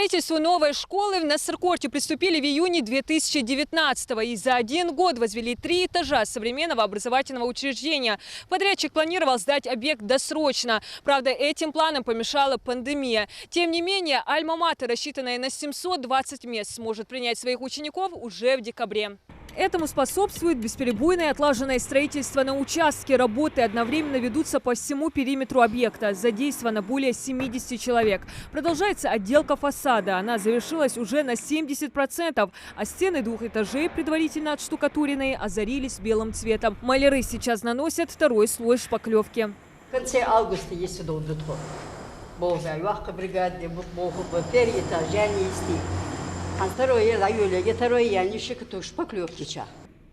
строительству новой школы в Нассер-Корте приступили в июне 2019-го и за один год возвели 3 этажа современного образовательного учреждения. Подрядчик планировал сдать объект досрочно. Правда, этим планам помешала пандемия. Тем не менее, Альма-Матер, рассчитанная на 720 мест, сможет принять своих учеников уже в декабре. Этому способствует бесперебойное отлаженное строительство на участке. Работы одновременно ведутся по всему периметру объекта. Задействовано более 70 человек. Продолжается отделка фасада. Она завершилась уже на 70%. А стены 2 этажей, предварительно отштукатуренные, озарились белым цветом. Маляры сейчас наносят 2-й слой шпаклевки. В конце августа есть удобство.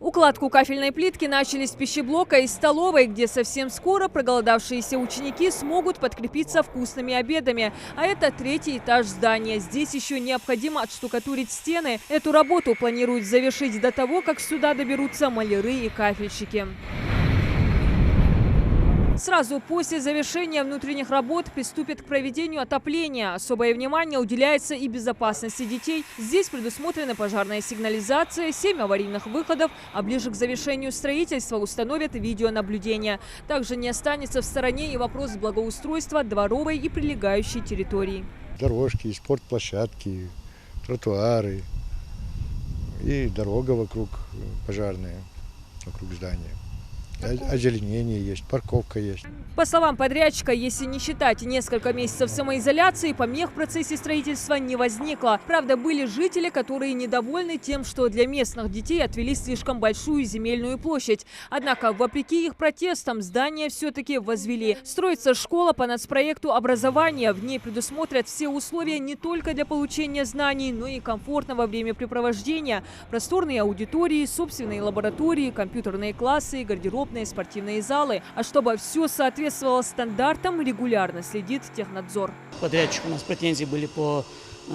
Укладку кафельной плитки начали с пищеблока и столовой, где совсем скоро проголодавшиеся ученики смогут подкрепиться вкусными обедами. А это 3-й этаж здания. Здесь еще необходимо отштукатурить стены. Эту работу планируют завершить до того, как сюда доберутся маляры и кафельщики. Сразу после завершения внутренних работ приступят к проведению отопления. Особое внимание уделяется и безопасности детей. Здесь предусмотрена пожарная сигнализация, 7 аварийных выходов, а ближе к завершению строительства установят видеонаблюдение. Также не останется в стороне и вопрос благоустройства дворовой и прилегающей территории. Дорожки, спортплощадки, тротуары и дорога вокруг пожарная, вокруг здания. Озеленение есть, парковка есть. По словам подрядчика, если не считать несколько месяцев самоизоляции, помех в процессе строительства не возникло. Правда, были жители, которые недовольны тем, что для местных детей отвели слишком большую земельную площадь. Однако, вопреки их протестам, здание все-таки возвели. Строится школа по нацпроекту образования. В ней предусмотрят все условия не только для получения знаний, но и комфортного времяпрепровождения. Просторные аудитории, собственные лаборатории, компьютерные классы, гардероб, спортивные залы. А чтобы все соответствовало стандартам, регулярно следит технадзор. Подрядчик у нас претензии были по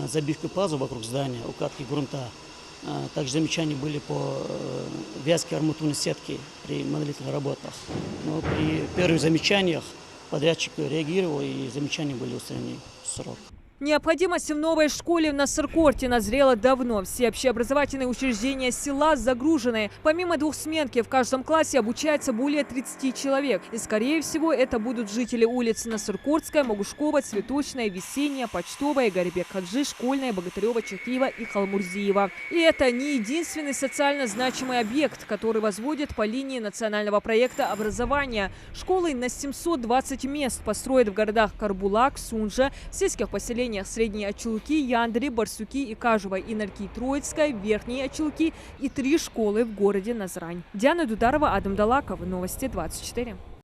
забивке пазу вокруг здания, укладке грунта. Также замечания были по вязке арматурной сетки при монолитных работах. Но при первых замечаниях подрядчик реагировал, и замечания были устранены в срок. Необходимость в новой школе в Нассер-Корте назрела давно. Все общеобразовательные учреждения села загружены. Помимо двухсменки, в каждом классе обучается более 30 человек. И, скорее всего, это будут жители улиц Нассер-Кортская, Могушкова, Цветочная, Весенняя, Почтовая, Гарибек-Хаджи, Школьная, Богатырева, Чахиева и Халмурзиева. И это не единственный социально значимый объект, который возводят по линии национального проекта образования. Школы на 720 мест построят в городах Карбулак, Сунжа, в сельских поселениях Средние Очелки, Яндри, Барсуки и Кажева, Инарки, Троицкая, Верхние Очелки и 3 школы в городе Назрань. Диана Дударова, Адам Далаков. Новости 24.